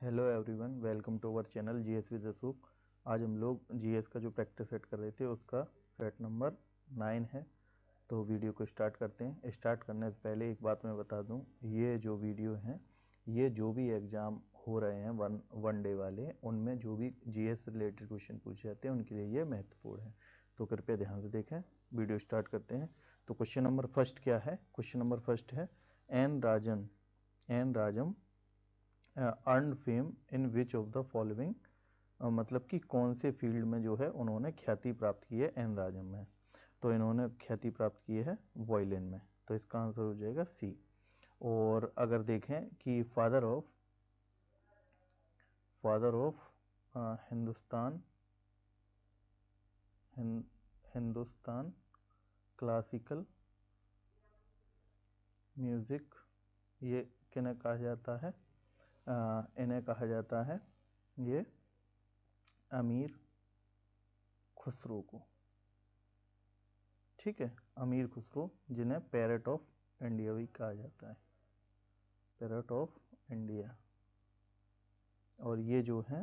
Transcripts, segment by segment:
Hello everyone, welcome to our channel GS with Ashok. आज हम लोग जीएस का जो प्रैक्टिस सेट कर रहे थे उसका सेट नंबर 9 है। तो वीडियो को स्टार्ट करते हैं। स्टार्ट करने से पहले एक बात मैं बता दूं, ये जो वीडियो हैं ये जो भी एग्ज़ाम हो रहे हैं वन डे वाले, उनमें जो भी जीएस रिलेटेड क्वेश्चन पूछे जाते हैं उनके लिए ये महत्वपूर्ण है। तो कृपया ध्यान से देखें। वीडियो स्टार्ट करते हैं। तो क्वेश्चन नंबर फर्स्ट क्या है? क्वेश्चन नंबर फर्स्ट है N Rajam earn fame in which of the following, मतलब कि कौन से फील्ड में जो है उन्होंने ख्याति प्राप्त की है एन राजम में। तो इन्होंने ख्याति प्राप्त की है वॉयलिन में, तो इसका आंसर हो जाएगा सी। और अगर देखें कि father of Hindustan Hindustan classical music, ये किन्हें कहा जाता है? इन्हें कहा जाता है ये अमीर खुसरो को। ठीक है, अमीर खुसरो, जिन्हें पैरट ऑफ इंडिया भी कहा जाता है, पैरट ऑफ इंडिया। और ये जो है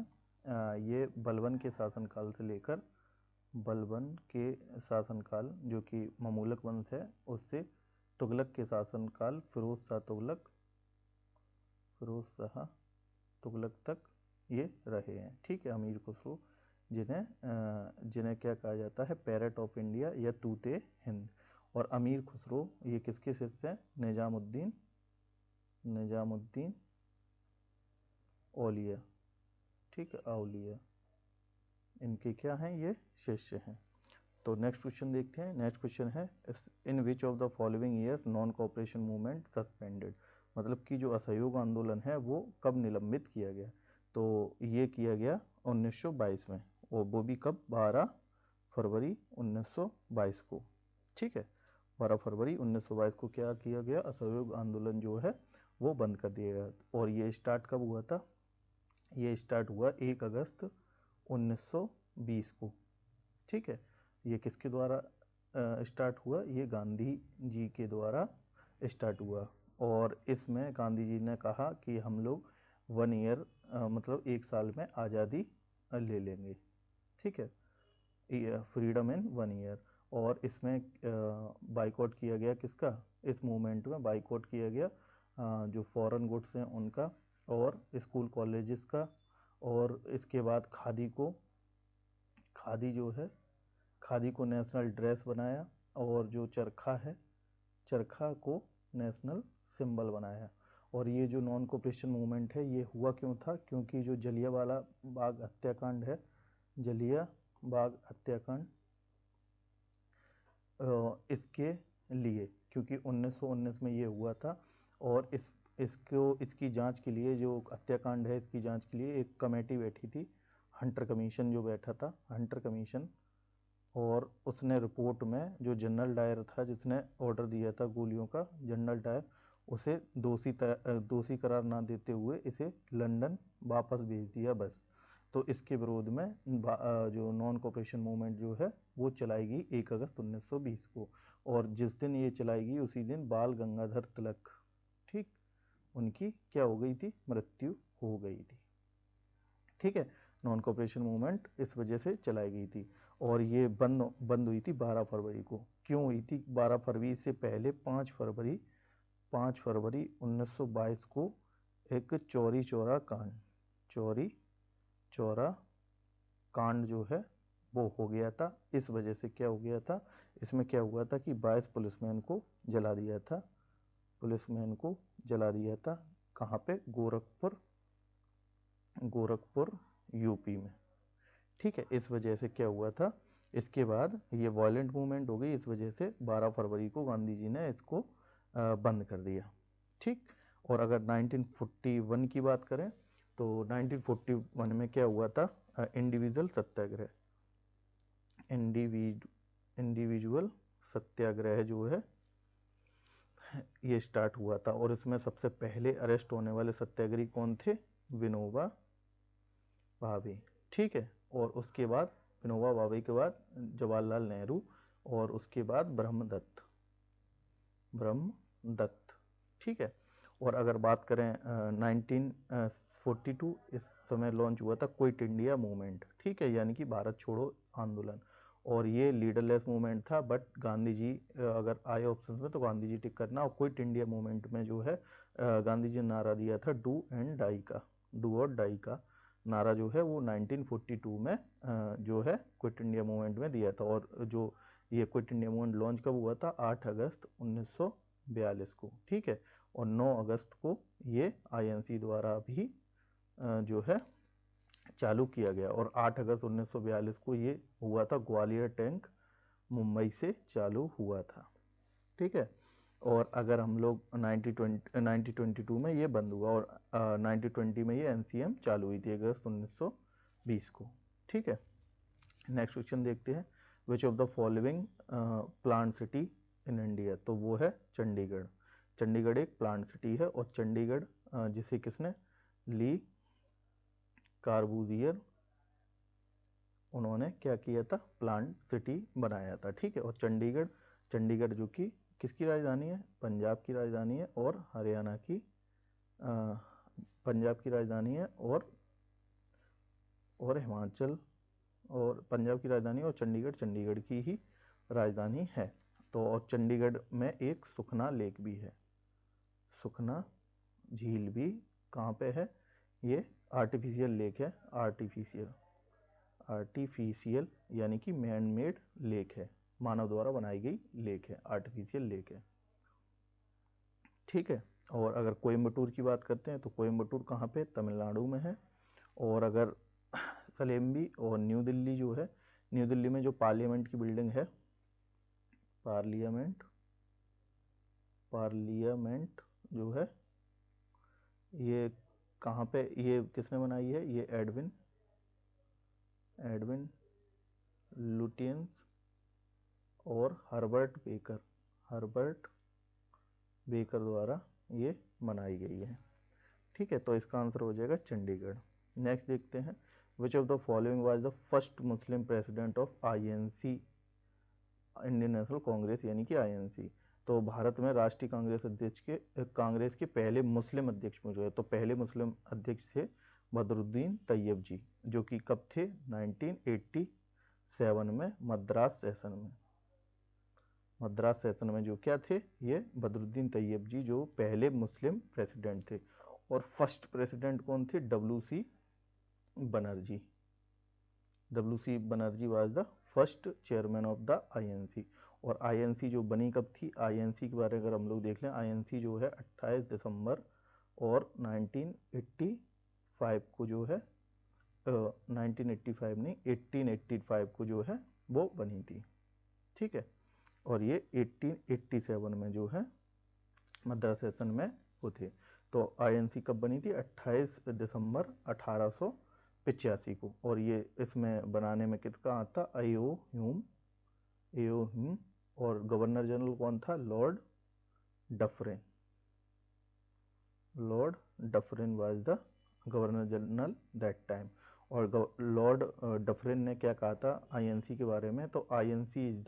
ये बलबन के शासनकाल से लेकर, बलबन के शासनकाल जो कि ममूलक वंश है उससे तुगलक के शासनकाल फिरोज शाह तुगलक तक ये रहे हैं। ठीक है, अमीर खुसरो जिन्हें क्या कहा जाता है? पैरट ऑफ इंडिया या तूते हिंद। और अमीर खुसरो ये किसके शिष्य हैं? निजामुद्दीन औलिया। ठीक है, औलिया, इनके क्या हैं? ये शिष्य हैं। तो नेक्स्ट क्वेश्चन देखते हैं। नेक्स्ट क्वेश्चन है in which of the following year non cooperation movement suspended, मतलब कि जो असहयोग आंदोलन है वो कब निलंबित किया गया? तो ये किया गया 1922 में, और वो भी कब? 12 फरवरी 1922 को। ठीक है, 12 फरवरी 1922 को क्या किया गया? असहयोग आंदोलन जो है वो बंद कर दिया गया। और ये स्टार्ट कब हुआ था? ये स्टार्ट हुआ 1 अगस्त 1920 को। ठीक है, ये किसके द्वारा स्टार्ट हुआ? ये गांधी जी के द्वारा स्टार्ट हुआ। और इसमें गांधी जी ने कहा कि हम लोग 1 ईयर मतलब 1 साल में आज़ादी ले लेंगे। ठीक है, फ्रीडम इन 1 ईयर। और इसमें बाइकआउट किया गया किसका? इस मूवमेंट में बाइकआउट किया गया जो फॉरेन गुड्स हैं उनका, और स्कूल कॉलेजेस का। और इसके बाद खादी को नेशनल ड्रेस बनाया, और जो चरखा है, चरखा को नेशनल सिंबल बनाया। और ये जो नॉन कोऑपरेशन मूवमेंट है ये हुआ क्यों था? क्योंकि जो जलियांवाला बाग हत्याकांड है, जलिया बाग हत्याकांड, इसके लिए, क्योंकि 1919 में ये हुआ था। और इसकी जांच के लिए, जो हत्याकांड है इसकी जांच के लिए एक कमेटी बैठी थी, हंटर कमीशन जो बैठा था, हंटर कमीशन। और उसने रिपोर्ट में जो जनरल डायर था, जिसने ऑर्डर दिया था गोलियों का, जनरल डायर, उसे दोषी करार ना देते हुए इसे लंदन वापस भेज दिया बस। तो इसके विरोध में जो नॉन कोऑपरेशन मूवमेंट जो है वो चलाएगी 1 अगस्त 1920 को। और जिस दिन ये चलाएगी उसी दिन बाल गंगाधर तिलक, ठीक, उनकी क्या हो गई थी? मृत्यु हो गई थी। ठीक है, नॉन कोऑपरेशन मूवमेंट इस वजह से चलाई गई थी। और ये बंद हुई थी 12 फरवरी को। क्यों हुई थी 12 फरवरी से पहले? 5 फरवरी 1922 को एक चौरी चौरा कांड जो है वो हो गया था। इस वजह से क्या हो गया था? इसमें क्या हुआ था कि 22 पुलिसमैन को जला दिया था। कहाँ पे? गोरखपुर यूपी में। ठीक है, इस वजह से क्या हुआ था? इसके बाद ये वायलेंट मूवमेंट हो गई, इस वजह से 12 फरवरी को गांधी जी ने इसको बंद कर दिया। ठीक। और अगर 1941 की बात करें तो 1941 में क्या हुआ था? इंडिविजुअल सत्याग्रह, इंडिविजुअल सत्याग्रह जो है ये स्टार्ट हुआ था। और इसमें सबसे पहले अरेस्ट होने वाले सत्याग्रही कौन थे? विनोबा भावे। ठीक है, और उसके बाद विनोबा भावे के बाद जवाहरलाल नेहरू, और उसके बाद ब्रह्मदत्त। ठीक है। और अगर बात करें 42 इस समय लॉन्च हुआ था क्विट इंडिया मूवमेंट, ठीक है, यानी कि भारत छोड़ो आंदोलन। और ये लीडरलेस मूवमेंट था, बट गांधी जी, अगर आए ऑप्शंस में तो गांधी जी टिक करना। और क्विट इंडिया मूवमेंट में जो है गांधी जी ने नारा दिया था डू एंड डाई का, डू और डाई का नारा जो है वो 1942 में जो है क्विट इंडिया मूवमेंट में दिया था। और जो ये क्विट इंडिया मूवमेंट लॉन्च कब हुआ था? 8 अगस्त 1942 को, ठीक है। और 9 अगस्त को ये आईएनसी द्वारा भी जो है चालू किया गया। और 8 अगस्त 1942 को ये हुआ था, ग्वालियर टैंक मुंबई से चालू हुआ था, ठीक है। और अगर हम लोग 1922 में ये बंद हुआ, और 1920 में ये एनसीएम चालू हुई थी अगस्त 1920 को, ठीक है। नेक्स्ट क्वेश्चन देखते हैं, विच of the following plant city in India? तो वो है चंडीगढ़। चंडीगढ़ एक प्लांट सिटी है, और चंडीगढ़ जिसे किसने, ली कार्बूजियर, उन्होंने क्या किया था, प्लांट सिटी बनाया था, ठीक है। और चंडीगढ़, चंडीगढ़ जो कि किसकी राजधानी है? पंजाब की राजधानी है, और हरियाणा की पंजाब की राजधानी है, और हिमाचल, और पंजाब की राजधानी, और चंडीगढ़ चंडीगढ़ की ही राजधानी है। तो और चंडीगढ़ में एक सुखना लेक भी है, सुखना झील भी कहाँ पे है? ये आर्टिफिशियल लेक है, आर्टिफिशियल यानी कि मैन मेड लेक है, मानव द्वारा बनाई गई लेक है, आर्टिफिशियल लेक है, ठीक है। और अगर कोयम्बटूर की बात करते हैं तो कोयम्बटूर कहाँ पे? तमिलनाडु में है। और अगर सलेम्बी और न्यू दिल्ली जो है, न्यू दिल्ली में जो पार्लियामेंट की बिल्डिंग है, पार्लियामेंट जो है ये कहाँ पे, ये किसने बनाई है? ये एडविन लुटियंस और हर्बर्ट बेकर द्वारा ये बनाई गई है, ठीक है। तो इसका आंसर हो जाएगा चंडीगढ़। नेक्स्ट देखते हैं, विच of the following was the first Muslim president of INC, Indian national Congress यानी कि आईएनसी? तो भारत में राष्ट्रीय कांग्रेस के पहले मुस्लिम अध्यक्ष में जो है, तो पहले मुस्लिम अध्यक्ष थे बदरुद्दीन तैयब जी, जो कि कब थे? 1987 में मद्रास सेशन में जो क्या थे, ये बदरुद्दीन तैयब जी जो पहले मुस्लिम प्रेसिडेंट थे। और फर्स्ट प्रेसिडेंट कौन थे? W C Banerjee was the first chairman of the INC. और आईएनसी जो बनी कब थी? आईएनसी के बारे में अगर हम लोग देख लें, आईएनसी जो है 28 दिसंबर और 1985 को जो है 1985 नहीं 1885 को जो है वो बनी थी, ठीक है। और ये 1887 में जो है मद्रास सेशन में वो थे। तो आईएनसी कब बनी थी? 28 दिसंबर 1885 को। और ये इसमें बनाने में किसका हाथ था? एओ ह्यूम। और गवर्नर जनरल कौन था? Lord Dufferin was the governor general that time. और लॉर्ड डफरिन ने क्या कहा था आईएनसी के बारे में? तो INC is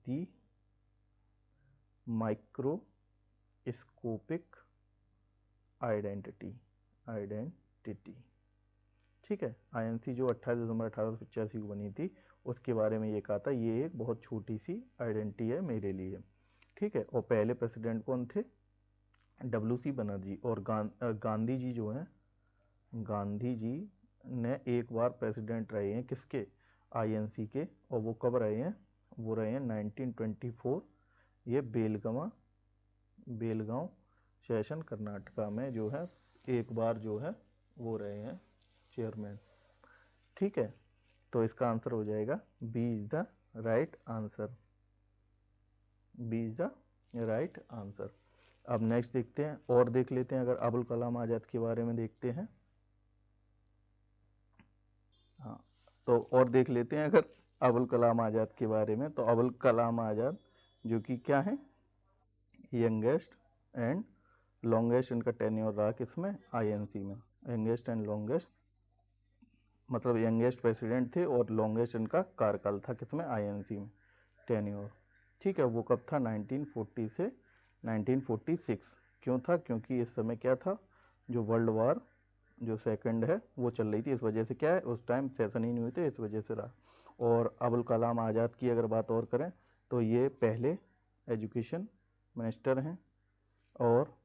the microscopic identity, ठीक है। आईएनसी जो 28 दिसंबर 1885 को बनी थी, उसके बारे में ये कहा था, ये एक बहुत छोटी सी आइडेंटिटी है मेरे लिए, ठीक है। और पहले प्रेसिडेंट कौन थे? डब्ल्यू.सी. बनर्जी। और गांधी जी जो हैं, गांधी जी ने एक बार प्रेसिडेंट रहे हैं किसके? आईएनसी के। और वो कब रहे हैं? वो रहे हैं 1924, ये बेलगांव सेशन कर्नाटका में जो है एक बार जो है वो रहे हैं चेयरमैन, ठीक है। तो इसका आंसर हो जाएगा B is the right answer. अब नेक्स्ट देखते हैं और देख लेते हैं, अगर अबुल कलाम आज़ाद के बारे में देखते हैं। हाँ, तो और देख लेते हैं अगर अबुल कलाम आज़ाद के बारे में। तो अबुल कलाम आज़ाद जो कि क्या है? यंगेस्ट एंड लॉन्गेस्ट इनका टेन्योर रहा किसमें? आईएनसी में। यंगेस्ट एंड लॉन्गेस्ट मतलब यंगेस्ट प्रेसिडेंट थे, और लॉन्गेस्ट इनका कार्यकाल था किसमें? आईएनसी में, टेन्योर, ठीक है। वो कब था? 1940 से 1946। क्यों था? क्योंकि इस समय क्या था? जो वर्ल्ड वार जो सेकंड है वो चल रही थी, इस वजह से क्या है उस टाइम सेशन ही नहीं हुए थे, इस वजह से रहा। और अबुल कलाम आज़ाद की अगर बात और करें तो ये पहले एजुकेशन मिनिस्टर हैं, और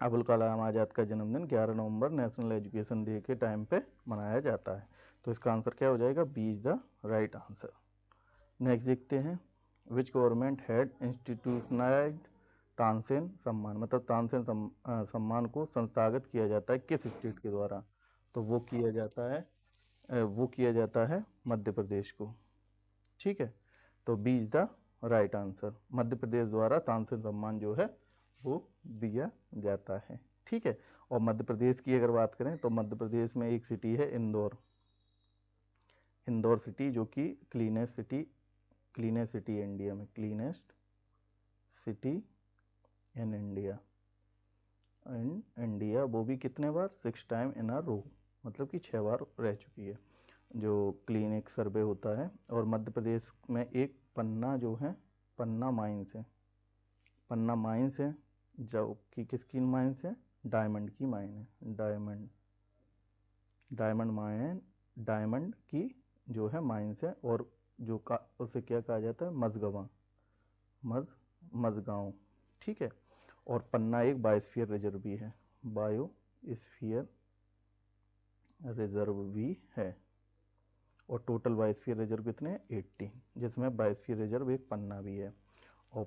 अबुल कलाम आज़ाद का जन्मदिन 11 नवंबर नेशनल एजुकेशन डे के टाइम पे मनाया जाता है। तो इसका आंसर क्या हो जाएगा, B is the right answer. Next देखते हैं, which government had institutionalized Tansen Samman, मतलब तानसेन सम्मान को संस्थागत किया जाता है किस स्टेट के द्वारा, तो वो किया जाता है मध्य प्रदेश को। ठीक है, तो B is the right answer, Madhya Pradesh द्वारा तानसेन सम्मान जो है वो दिया जाता है। ठीक है, और मध्य प्रदेश की अगर बात करें तो मध्य प्रदेश में एक सिटी है इंदौर, इंदौर सिटी जो कि क्लीनेस्ट सिटी इंडिया में, क्लीनेस्ट सिटी इन इंडिया, वो भी कितने बार, 6 टाइम इन अ रो, मतलब कि 6 बार रह चुकी है, जो क्लीनिक सर्वे होता है। और मध्य प्रदेश में एक पन्ना जो है, पन्ना माइंस है, पन्ना माइंस है जो कि किसकी माइंस है, डायमंड की माइन है, डायमंड की जो है माइंस है, और जो का उसे क्या कहा जाता है, मझगांव। ठीक है, और पन्ना एक बायोस्फीयर रिजर्व भी है, बायोस्फीयर रिजर्व भी है, और टोटल बायोस्फीयर रिजर्व कितने हैं, 80, जिसमें बायोस्फीयर रिजर्व एक पन्ना भी है। और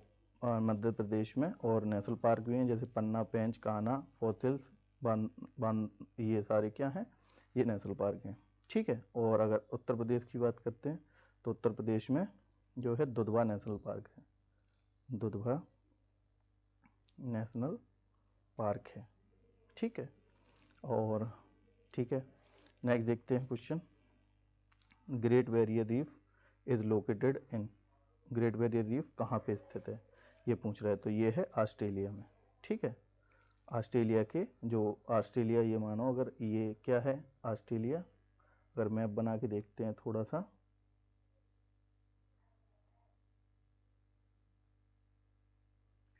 मध्य प्रदेश में और नेशनल पार्क भी हैं, जैसे पन्ना, पेंच, कान्हा, फॉसिल्स, बांध, ये सारे क्या हैं, ये नेशनल पार्क हैं। ठीक है, और अगर उत्तर प्रदेश की बात करते हैं तो उत्तर प्रदेश में जो है दुधवा नेशनल पार्क है, दुधवा नेशनल पार्क है। ठीक है, और ठीक है, नेक्स्ट देखते हैं question, great barrier reef is located in, great barrier reef कहाँ पे स्थित है, ये पूछ रहा है, तो ये है ऑस्ट्रेलिया में। ठीक है, ऑस्ट्रेलिया के जो ऑस्ट्रेलिया, ये मानो अगर ये क्या है ऑस्ट्रेलिया, अगर मैप बना के देखते हैं थोड़ा सा,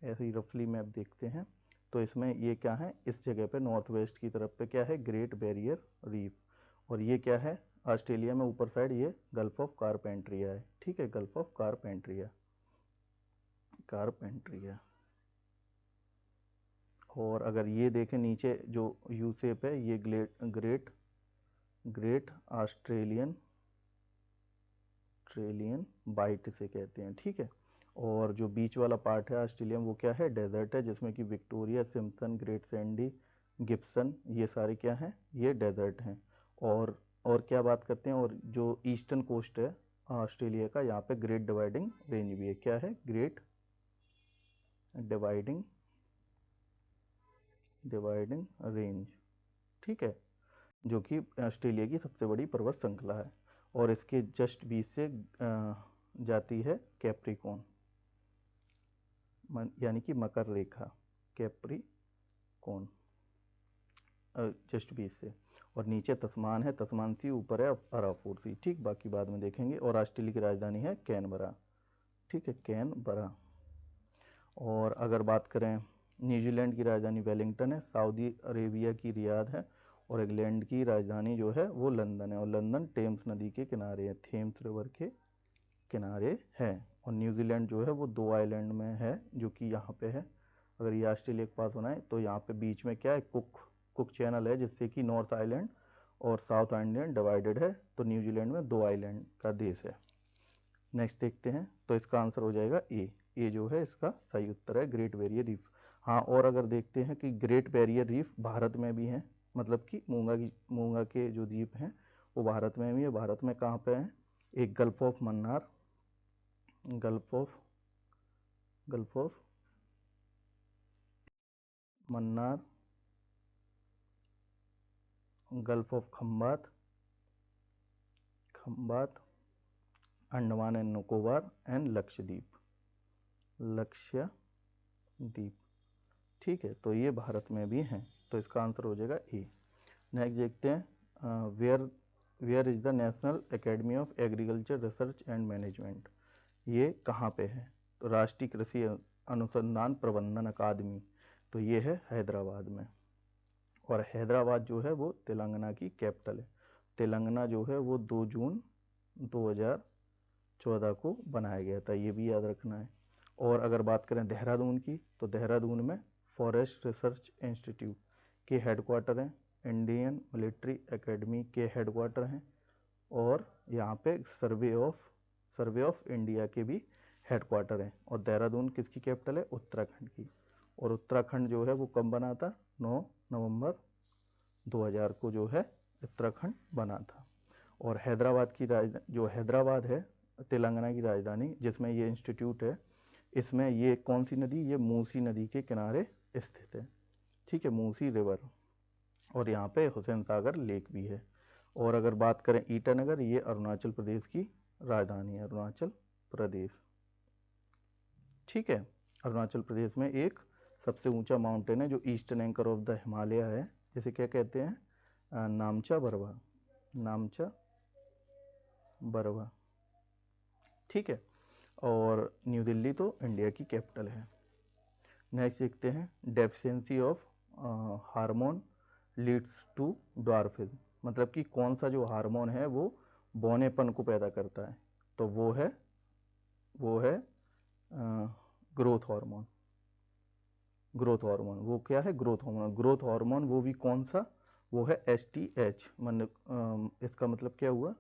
ऐसे ही रफली मैप देखते हैं, तो इसमें ये क्या है, इस जगह पे नॉर्थ वेस्ट की तरफ पे क्या है, ग्रेट बैरियर रीफ, और ये क्या है ऑस्ट्रेलिया में ऊपर साइड ये गल्फ ऑफ कारपेंट्रिया है। ठीक है, गल्फ ऑफ कारपेंट्रिया, और अगर ये देखें नीचे जो यू शेप है, ये ग्रेट ऑस्ट्रेलियन बाइट से कहते हैं। ठीक है, और जो बीच वाला पार्ट है ऑस्ट्रेलिया में वो क्या है, डेजर्ट है, जिसमें कि Victoria, Simpson, great Sandy, Gibson, ये सारे क्या हैं, ये डेजर्ट हैं। और क्या बात करते हैं, और जो ईस्टर्न कोस्ट है ऑस्ट्रेलिया का, यहाँ पे ग्रेट डिवाइडिंग रेंज भी है, क्या है, ग्रेट डिवाइडिंग रेंज। ठीक है, जो कि ऑस्ट्रेलिया की सबसे बड़ी पर्वत श्रृंखला है, और इसके जस्ट बीच से जाती है कैप्रिकॉर्न, यानी कि मकर रेखा, कैप्रिकॉर्न जस्ट बीच से, और नीचे तस्मान है, तस्मान सी, ऊपर है अराफोर सी। ठीक, बाकी बाद में देखेंगे। और ऑस्ट्रेलिया की राजधानी है कैनबरा। ठीक है, कैनबरा। और अगर बात करें न्यूजीलैंड की राजधानी वेलिंगटन है, सऊदी अरेबिया की रियाद है, और इंग्लैंड की राजधानी जो है वो लंदन है, और लंदन टेम्स नदी के किनारे है, थेम्स रिवर के किनारे है। और न्यूजीलैंड जो है वो 2 आइलैंड में है, जो कि यहाँ पे है, अगर ये ऑस्ट्रेलिया के पास होना है तो यहाँ पे बीच में क्या है, कुक चैनल है, जिससे कि नॉर्थ आइलैंड और साउथ आइलैंड डिवाइडेड है, तो न्यूजीलैंड में 2 आइलैंड का देश है। नेक्स्ट देखते हैं, तो इसका आंसर हो जाएगा ए जो है इसका सही उत्तर है, ग्रेट बैरियर रीफ। हाँ, और अगर देखते हैं कि ग्रेट बैरियर रीफ भारत में भी है, मतलब कि मूंगा के जो द्वीप हैं वो भारत में भी है। भारत में कहाँ पे है, एक gulf of Mannar, gulf of Mannar, gulf of Khambhat, Andaman and Nicobar, and Lakshadweep. ठीक है, तो ये भारत में भी हैं, तो इसका आंसर हो जाएगा ए। नेक्स्ट देखते हैं, where is the National Academy of Agriculture Research and Management, ये कहाँ पे है, तो राष्ट्रीय कृषि अनुसंधान प्रबंधन अकादमी, तो ये है हैदराबाद में। और हैदराबाद जो है वो तेलंगाना की कैपिटल है। तेलंगाना जो है वो 2 जून 2014 को बनाया गया था, ये भी याद रखना है। और अगर बात करें देहरादून की, तो देहरादून में फॉरेस्ट रिसर्च इंस्टीट्यूट के हेडक्वार्टर हैं, इंडियन मिलिट्री एकेडमी के हेडक्वार्टर हैं, और यहाँ पे सर्वे ऑफ इंडिया के भी हेडक्वार्टर हैं। और देहरादून किसकी कैपिटल है? उत्तराखंड की। और उत्तराखंड जो है वो कब बना था? 9 नवंबर 2000 को जो है उत्तराखंड बना था। और हैदराबाद की राजधानी, जो हैदराबाद है तेलंगाना की राजधानी जिसमें ये इंस्टीट्यूट है, इसमें ये कौन सी नदी? ये मूसी नदी के किनारे स्थित है, ठीक है, मूसी रिवर। और यहाँ पे हुसैन सागर लेक भी है। और अगर बात करें ईटानगर, ये अरुणाचल प्रदेश की राजधानी है, अरुणाचल प्रदेश, ठीक है। अरुणाचल प्रदेश में एक सबसे ऊंचा माउंटेन है जो eastern anchor of the Himalaya है, जिसे क्या कहते हैं? नामचा बरवा, नामचा बरवा, ठीक है। और न्यू दिल्ली तो इंडिया की कैपिटल है। नेक्स्ट देखते हैं, deficiency of hormone leads to dwarfism, मतलब कि कौन सा जो हार्मोन है वो बौनेपन को पैदा करता है? तो वो है ग्रोथ हार्मोन। ग्रोथ हार्मोन वो क्या है? Growth hormone. ग्रोथ हार्मोन वो भी कौन सा? वो है STH, इसका मतलब क्या हुआ?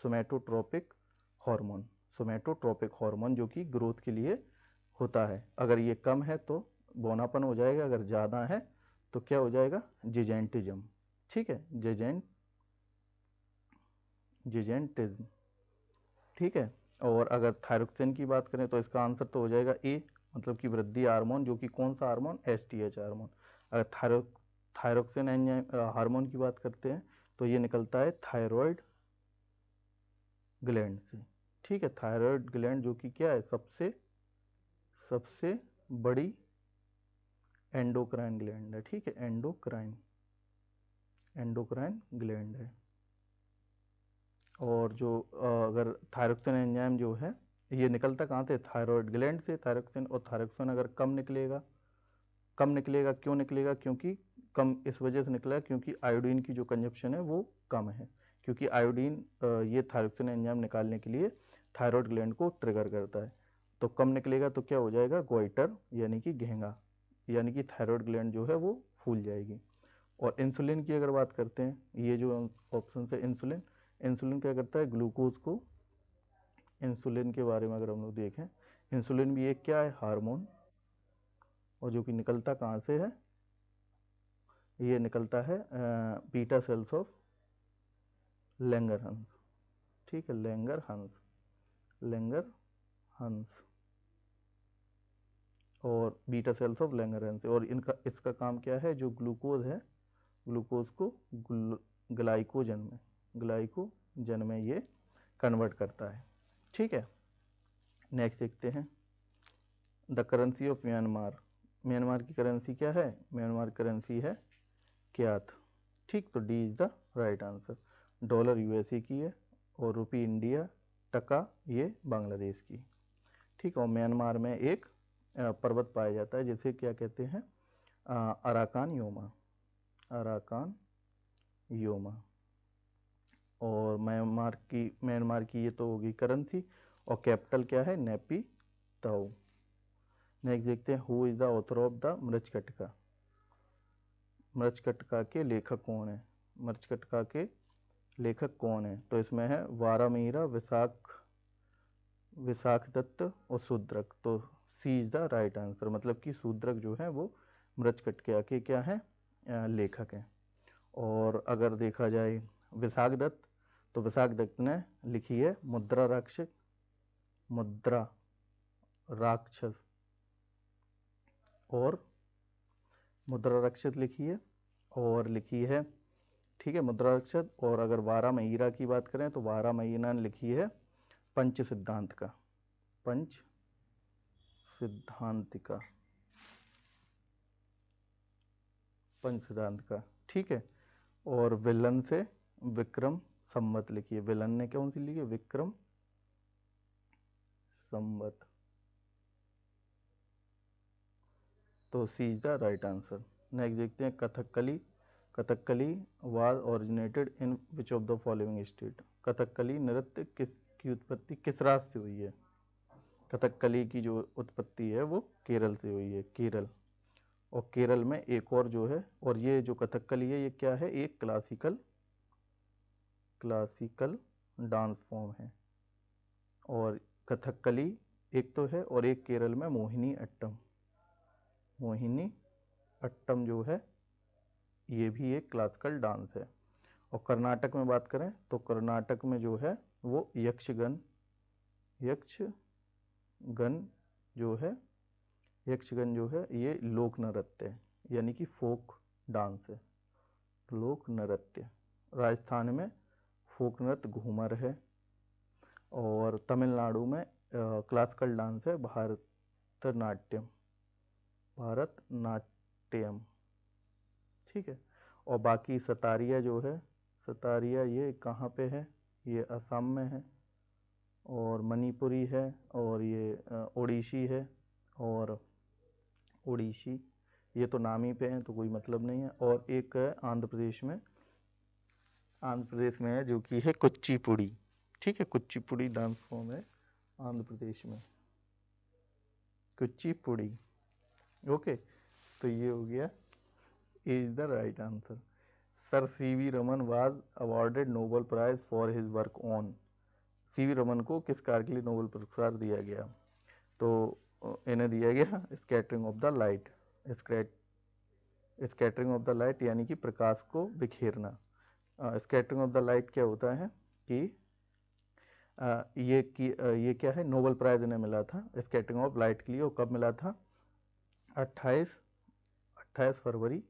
सोमैटोट्रोपिक हार्मोन। सोमैटोट्रोपिक हार्मोन जो कि ग्रोथ के लिए होता है। अगर ये कम है तो बौनापन हो जाएगा, अगर ज़्यादा है तो क्या हो जाएगा? जिजेंटिज्म, ठीक है, जिजेंटिज्म, ठीक है। और अगर थायरोक्सिन की बात करें तो इसका आंसर तो हो जाएगा ए, मतलब कि वृद्धि हार्मोन, जो कि कौन सा हार्मोन? STH hormone. अगर थायरोक्सिन हार्मोन की बात करते हैं तो ये निकलता है थायराइड ग्लैंड से, ठीक है। थायराइड ग्लैंड जो कि क्या है? सबसे बड़ी एंडोक्राइन ग्लैंड है, ठीक है, एंडोक्राइन ग्लैंड है। और जो अगर थायरोक्सिन एंजाइम जो है ये निकलता कहाँ से? थायराइड ग्लैंड से थायरोक्सिन। और थायरोक्सिन अगर कम निकलेगा क्यों निकलेगा? क्योंकि कम इस वजह से निकला क्योंकि आयोडीन की जो कंजप्शन है वो कम है, क्योंकि आयोडीन ये थायरोक्सिन एंजाइम निकालने के लिए थायराइड ग्लैंड को ट्रिगर करता है। तो कम निकलेगा तो क्या हो जाएगा? गोइटर, यानी कि घेंगा, यानी कि थायराइड ग्लैंड जो है वो फूल जाएगी। और इंसुलिन की अगर बात करते हैं, ये जो ऑप्शन है इंसुलिन क्या करता है? ग्लूकोज को, इंसुलिन के बारे में अगर हम लोग देखें, इंसुलिन भी एक क्या है? हार्मोन, और जो कि निकलता कहाँ से है? ये निकलता है बीटा सेल्स ऑफ लैंगरहंस, ठीक है, लैंगरहंस और बीटा सेल्स ऑफ लैंगरहंस। और इसका काम क्या है? जो ग्लूकोज है, ग्लूकोज को ग्लाइकोजन में ये कन्वर्ट करता है, ठीक है। नेक्स्ट देखते हैं, the currency of Myanmar. Myanmar की करेंसी क्या है? म्यांमार करेंसी है क्याथ, ठीक। तो D is the right answer. Dollar USA की है, और रुपी इंडिया, टका ये बांग्लादेश की, ठीक। और म्यांमार में एक पर्वत पाया जाता है जिसे क्या कहते हैं? Arakan Yoma. और म्यांमार की ये तो होगी करेंसी, और कैपिटल क्या है? नेपी ताऊ। नेक्स्ट देखते हैं, who is the author of the Mricchakatika. Mricchakatika के लेखक कौन है? मृच्छकटिका के लेखक कौन है? तो इसमें है वारामीरा, विशाख दत्त और शूद्रक। तो C is the right answer, मतलब कि शूद्रक जो है वो मृच्छकटिका के क्या है? लेखक हैं। और अगर देखा जाए विशाख दत्त, तो विशाख दत्त ने लिखी है मुद्रा राक्षस और मुद्रा राक्षस लिखी है, और लिखी है, ठीक है, मुद्रा राक्षस। और अगर वारामयिरा की बात करें तो वारामयिरा ने लिखी है पंच सिद्धांतिका, ठीक है। और विलन से विक्रम संवत लिखी है। विलन ने कौन सी लिखी है? विक्रम संवत। तो C is the right answer. Next देखते हैं, Kathakali Kathakali was originated in which of the following state. Kathakali नृत्य की उत्पत्ति किस राज्य से हुई है? कथकली की जो उत्पत्ति है वो केरल से हुई है, केरल। और केरल में एक और जो है, और ये जो कथकली है ये क्या है? एक क्लासिकल डांस फॉर्म है। और कथकली एक तो है, और एक केरल में मोहिनी अट्टम जो है ये भी एक क्लासिकल डांस है। और कर्नाटक में बात करें तो कर्नाटक में जो है वो यक्षगन जो है ये लोक नृत्य है, यानी कि फोक डांस है, लोक नृत्य। राजस्थान में फोक नृत्य घूमर है। और तमिलनाडु में क्लासिकल डांस है भारतनाट्यम, ठीक है। और बाकी सतारिया जो है, सतारिया ये कहाँ पे है? ये असम में है। और मणिपुरी है, और ये ओडिशी है। और ओडिशी ये तो नाम ही पे है तो कोई मतलब नहीं है। और एक है आंध्र प्रदेश में है जो कि है कुचिपुड़ी, ठीक है। कुचिपुड़ी डांस फॉर्म है आंध्र प्रदेश में, कुचिपुड़ी। ओके, तो ये हो गया, is the right answer. Sir C V Raman was awarded Nobel prize for his work on. C V Raman को किस कार्य के लिए नोबेल पुरस्कार दिया गया? तो इन्हें दिया गया scattering of the light. Scattering of the light यानी कि प्रकाश को बिखेरना। स्कैटरिंग ऑफ द लाइट क्या होता है कि ये क्या है? नोबेल प्राइज इन्हें मिला था स्कैटरिंग ऑफ लाइट के लिए। और कब मिला था? 28 फरवरी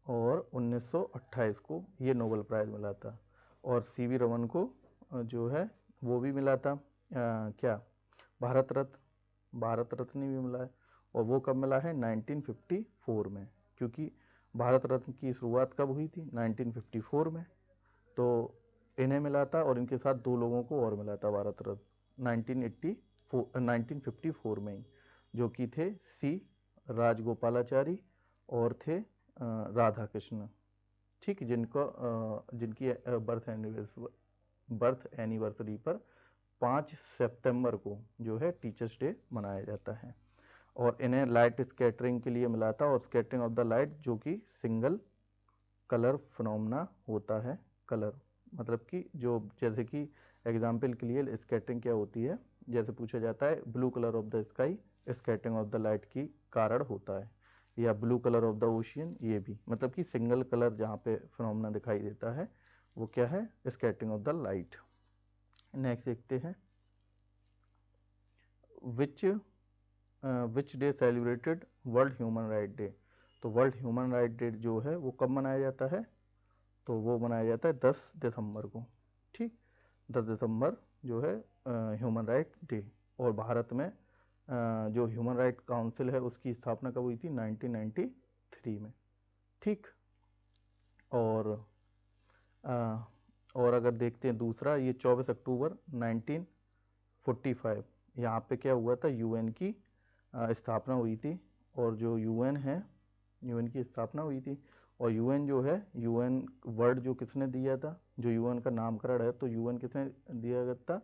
और 1928 को ये नोबेल प्राइज मिला था। और सीवी रमन को जो है वो भी मिला था क्या? भारत रत्न भी मिला है। और वो कब मिला है? 1954 में, क्योंकि भारत रत्न की शुरुआत कब हुई थी? 1954 में। तो इन्हें मिला था, और इनके साथ दो लोगों को और मिला था भारत रत्न 1954 में ही, जो कि थे सी राजगोपालाचारी और थे राधा कृष्ण, ठीक, जिनकी बर्थ एनिवर्सरी पर 5 सितंबर को जो है टीचर्स डे मनाया जाता है। और इन्हें लाइट स्कैटरिंग के लिए मिला था, और स्कैटरिंग ऑफ द लाइट जो कि सिंगल कलर फिनोमेना होता है। कलर मतलब कि जो, जैसे कि एग्जाम्पल के लिए स्कैटरिंग क्या होती है, जैसे पूछा जाता है blue colour of the sky scattering of the light की कारण होता है, या blue colour of the ocean, ये भी मतलब कि सिंगल कलर जहाँ पे फिनोमेना दिखाई देता है वो क्या है? Scattering of the light. Next देखते हैं, which day celebrated world human right day. तो वर्ल्ड ह्यूमन राइट डे जो है वो कब मनाया जाता है? तो वो मनाया जाता है 10 दिसंबर को, ठीक। 10 दिसंबर जो है ह्यूमन राइट डे। और भारत में जो ह्यूमन राइट काउंसिल है उसकी स्थापना कब हुई थी? 1993 में, ठीक। और अगर देखते हैं दूसरा, ये 24 अक्टूबर 1945 यहाँ पे क्या हुआ था? यूएन की स्थापना हुई थी। और जो यूएन है, यूएन की स्थापना हुई थी। और यूएन जो है, यूएन वर्ड जो किसने दिया था? जो यूएन का नामकरण है तो यूएन किसने दिया गया था?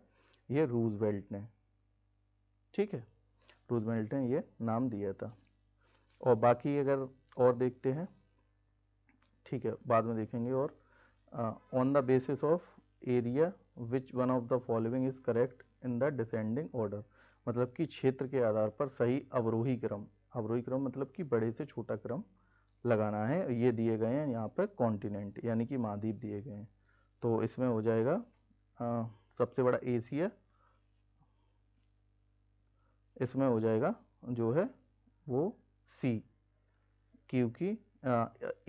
ये रूजवेल्ट ने, ठीक है, रूजवेल्ट ने ये नाम दिया था। और बाकी अगर और देखते हैं, ठीक है, बाद में देखेंगे। और on the basis of area which one of the following is correct in the descending order. मतलब कि क्षेत्र के आधार पर सही अवरोही क्रम मतलब कि बड़े से छोटा क्रम लगाना है। ये दिए गए हैं यहाँ पर कॉन्टिनेंट यानी कि महाद्वीप दिए गए हैं। तो इसमें हो जाएगा सबसे बड़ा एशिया, इसमें हो जाएगा जो है वो सी, क्योंकि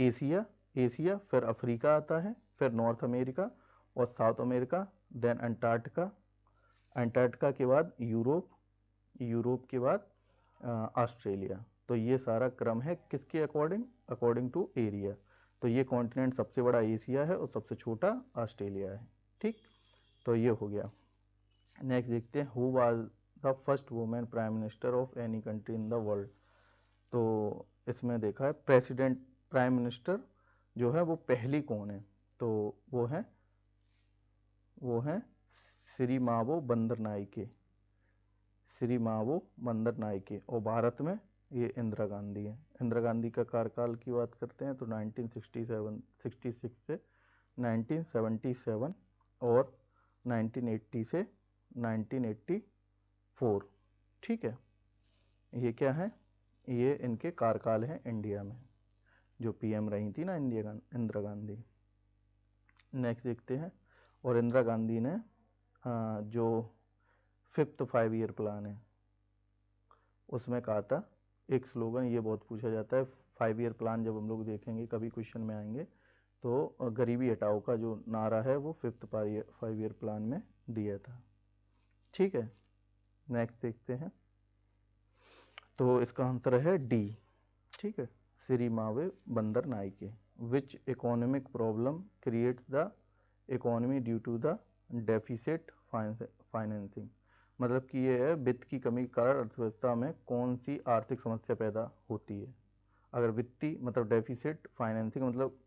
एशिया फिर अफ्रीका आता है, फिर नॉर्थ अमेरिका और साउथ अमेरिका, देन अंटार्कटिका के बाद यूरोप के बाद ऑस्ट्रेलिया। तो ये सारा क्रम है किसके अकॉर्डिंग टू एरिया। तो ये कॉन्टिनेंट सबसे बड़ा एशिया है और सबसे छोटा ऑस्ट्रेलिया है, ठीक। तो ये हो गया। नेक्स्ट देखते हैं, who was the first women prime minister of any country in the world. तो इसमें देखा है प्रेसिडेंट प्राइम मिनिस्टर जो है वो पहली कौन है? तो वो है श्री मावो बंदर नायके, श्री मावो बंदर नायके। और भारत में ये इंदिरा गांधी है। इंदिरा गांधी का कार्यकाल की बात करते हैं तो 1966 से 1977 और 1980 से 1984। ठीक है, ये क्या है? ये इनके कार्यकाल हैं इंडिया में, जो पीएम रही थी ना इंदिरा गांधी। नेक्स्ट देखते हैं। और इंदिरा गांधी ने जो 5th 5 ईयर प्लान है उसमें कहा था एक स्लोगन, ये बहुत पूछा जाता है 5 ईयर प्लान, जब हम लोग देखेंगे कभी क्वेश्चन में आएंगे तो गरीबी हटाओ का जो नारा है वो 5th 5 ईयर प्लान में दिया था। ठीक है, नेक्स्ट देखते हैं। तो इसका आंसर है डी। ठीक है, Sirimavo Bandaranaike. Which economic problem creates the economy due to the deficit financing. मतलब कि ये है वित्त की कमी के कारण अर्थव्यवस्था में कौन सी आर्थिक समस्या पैदा होती है। अगर वित्तीय मतलब डेफिसिट फाइनेंसिंग मतलब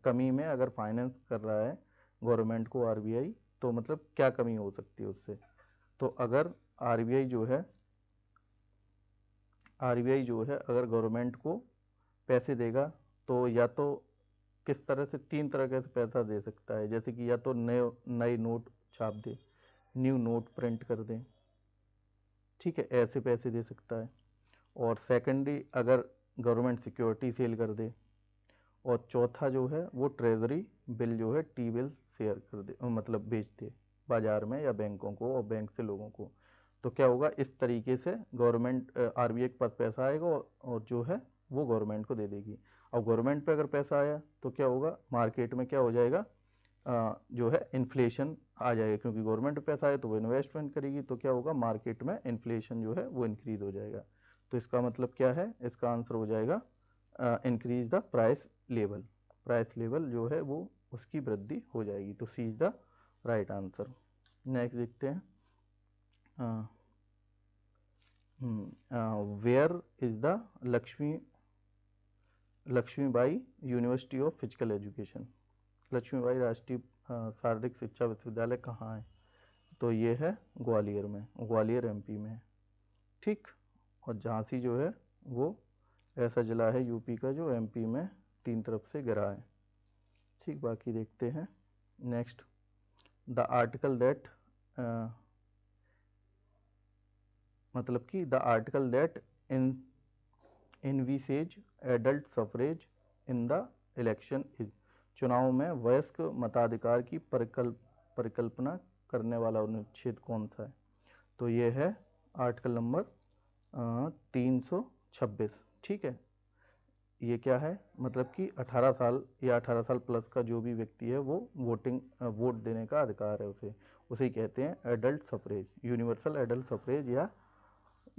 कमी में अगर फाइनेंस कर रहा है गवर्नमेंट को आरबीआई, तो मतलब क्या कमी हो सकती है उससे। तो अगर आरबीआई जो है अगर गवर्नमेंट को पैसे देगा तो या तो किस तरह से, 3 तरह से पैसा दे सकता है। जैसे कि या तो नए नोट छाप दे, न्यू नोट प्रिंट कर दें, ठीक है, ऐसे पैसे दे सकता है। और सेकेंडरी अगर गवर्नमेंट सिक्योरिटी सेल कर दे। और चौथा जो है वो ट्रेजरी बिल जो है टी बिल शेयर कर दे, मतलब बेच दे बाजार में या बैंकों को, और बैंक से लोगों को। तो क्या होगा, इस तरीके से गवर्नमेंट आरबीआई के पास पैसा आएगा और जो है वो गवर्नमेंट को दे देगी। अब गवर्नमेंट पे अगर पैसा आया तो क्या होगा, मार्केट में क्या हो जाएगा, जो है इन्फ्लेशन आ जाएगा, क्योंकि गवर्नमेंट पे पैसा आए तो वो इन्वेस्टमेंट करेगी, तो क्या होगा मार्केट में इन्फ्लेशन जो है वो इंक्रीज हो जाएगा। तो इसका मतलब क्या है, इसका आंसर हो जाएगा increase the price level. Price level जो है वो उसकी वृद्धि हो जाएगी। तो C is the right answer. Next देखते हैं। Where is the Lakshmibai university of physical education. Lakshmibai राष्ट्रीय शारीरिक शिक्षा विश्वविद्यालय कहाँ है? तो ये है ग्वालियर में, ग्वालियर एमपी में है। ठीक, और झांसी जो है वो ऐसा जिला है यूपी का जो एमपी में 3 तरफ से घिरा है। ठीक, बाकी देखते हैं। नेक्स्ट, द आर्टिकल दैट मतलब कि the article that envisages adult suffrage in the election is. चुनाव में वयस्क मताधिकार की परिकल्पना करने वाला अनुच्छेद कौन सा है? तो ये है आर्टिकल नंबर 326। ठीक है, ये क्या है, मतलब कि 18 साल या 18 साल प्लस का जो भी व्यक्ति है वो वोट देने का अधिकार है उसे ही कहते हैं adult suffrage, universal adult suffrage या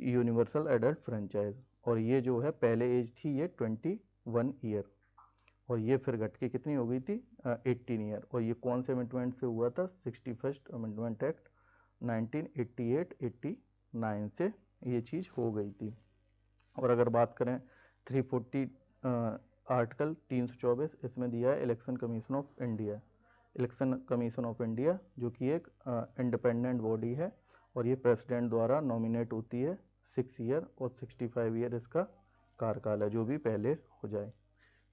यूनिवर्सल एडल्ट फ्रेंचाइज। और ये जो है पहले एज थी ये 21 ईयर, और ये फिर घट के कितनी हो गई थी 18 ईयर। और ये कौन से अमेंडमेंट से हुआ था? 61st अमेंडमेंट एक्ट 1988-89 से ये चीज़ हो गई थी। और अगर बात करें 340 आर्टिकल 324, इसमें दिया है election commission of India. Election commission of India जो कि एक इंडिपेंडेंट बॉडी है, और ये प्रेसिडेंट द्वारा नॉमिनेट होती है। 6 ईयर और 65 ईयर इसका कार्यकाल है, जो भी पहले हो जाए।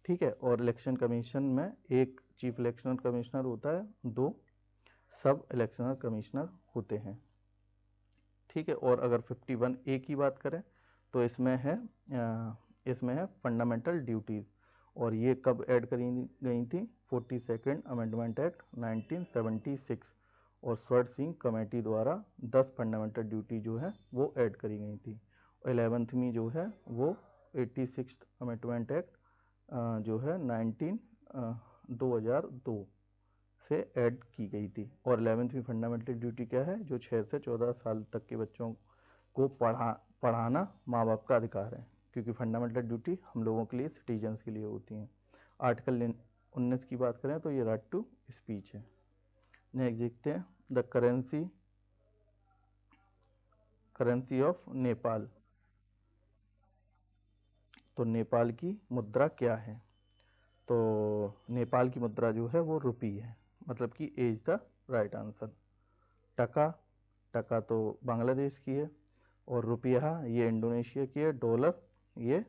ठीक है, और इलेक्शन कमीशन में एक चीफ इलेक्शन कमिश्नर होता है, 2 सब इलेक्शनर कमिश्नर होते हैं। ठीक है, और अगर 51A की बात करें तो इसमें है फंडामेंटल ड्यूटीज़, और ये कब ऐड करी गई थी? 42nd अमेंडमेंट एक्ट 1976, और स्वर्ण सिंह कमेटी द्वारा 10 फंडामेंटल ड्यूटी जो है वो ऐड करी गई थी। 11th में जो है वो 86th अमेंडमेंट एक्ट जो है 2002 से ऐड की गई थी। और 11वीं फंडामेंटल ड्यूटी क्या है? जो 6 से 14 साल तक के बच्चों को पढ़ाना माँ बाप का अधिकार है, क्योंकि फंडामेंटल ड्यूटी हम लोगों के लिए, सिटीजन्स के लिए होती हैं। आर्टिकल 19 की बात करें तो ये राइट टू स्पीच है। नेक्स्ट देखते हैं, द करेंसी ऑफ नेपाल। तो नेपाल की मुद्रा क्या है? तो नेपाल की मुद्रा जो है वो रुपी है, मतलब कि ए इज द राइट आंसर। टका, टका तो बांग्लादेश की है, और रुपया ये इंडोनेशिया की है, डॉलर ये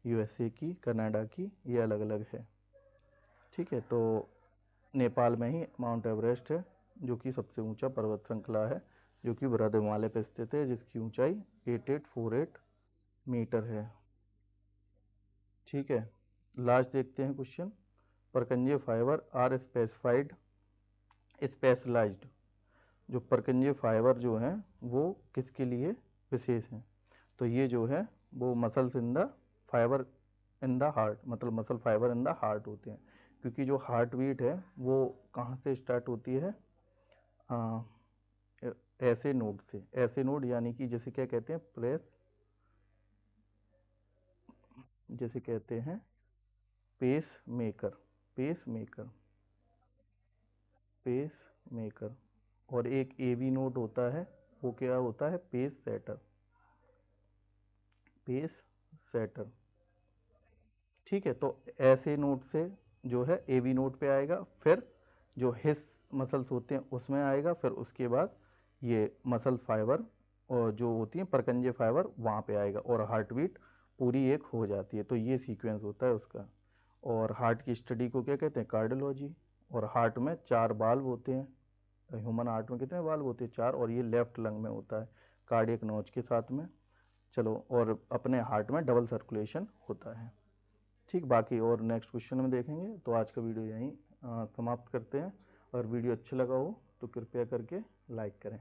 यूएसए की, कनाडा की, ये अलग अलग है। ठीक है, तो नेपाल में ही माउंट एवरेस्ट है, जो कि सबसे ऊंचा पर्वत श्रृंखला है, जो कि बृहद हिमालय पर स्थित है, जिसकी ऊंचाई 8848 मीटर है। ठीक है, लास्ट देखते हैं question. Purkinje fibre are specified specialized, जो परकंजे फाइबर जो हैं वो किसके लिए विशेष हैं? तो ये जो है वो muscles in the fibre in the heart, मतलब muscle fibre in the heart होते हैं, क्योंकि जो हार्ट बीट है वो कहाँ से स्टार्ट होती है? आ, ऐसे नोड से, ऐसे नोड यानी कि जैसे क्या कहते हैं, प्रेस, जैसे कहते हैं pace maker, pace maker, pace maker. और एक ए बी नोड होता है, वो क्या होता है? Pace setter, pace setter. ठीक है, तो ऐसे नोट से जो है ए बी नोट पे आएगा, फिर जो हिस मसल्स होते हैं उसमें आएगा, फिर उसके बाद ये मसल फाइबर और जो होती हैं परकंजे फाइबर वहाँ पे आएगा, और हार्ट बीट पूरी एक हो जाती है। तो ये सीक्वेंस होता है उसका। और हार्ट की स्टडी को क्या कहते हैं? कार्डियोलॉजी। और हार्ट में 4 वाल्व होते हैं। ह्यूमन हार्ट में कितने वाल्व होते हैं? 4, और ये लेफ्ट लंग में होता है कार्डियक नॉच के साथ में। चलो, और अपने हार्ट में डबल सर्कुलेशन होता है। ठीक, बाकी और नेक्स्ट क्वेश्चन में देखेंगे। तो आज का वीडियो यहीं समाप्त करते हैं। और वीडियो अच्छा लगा हो तो कृपया करके लाइक करें।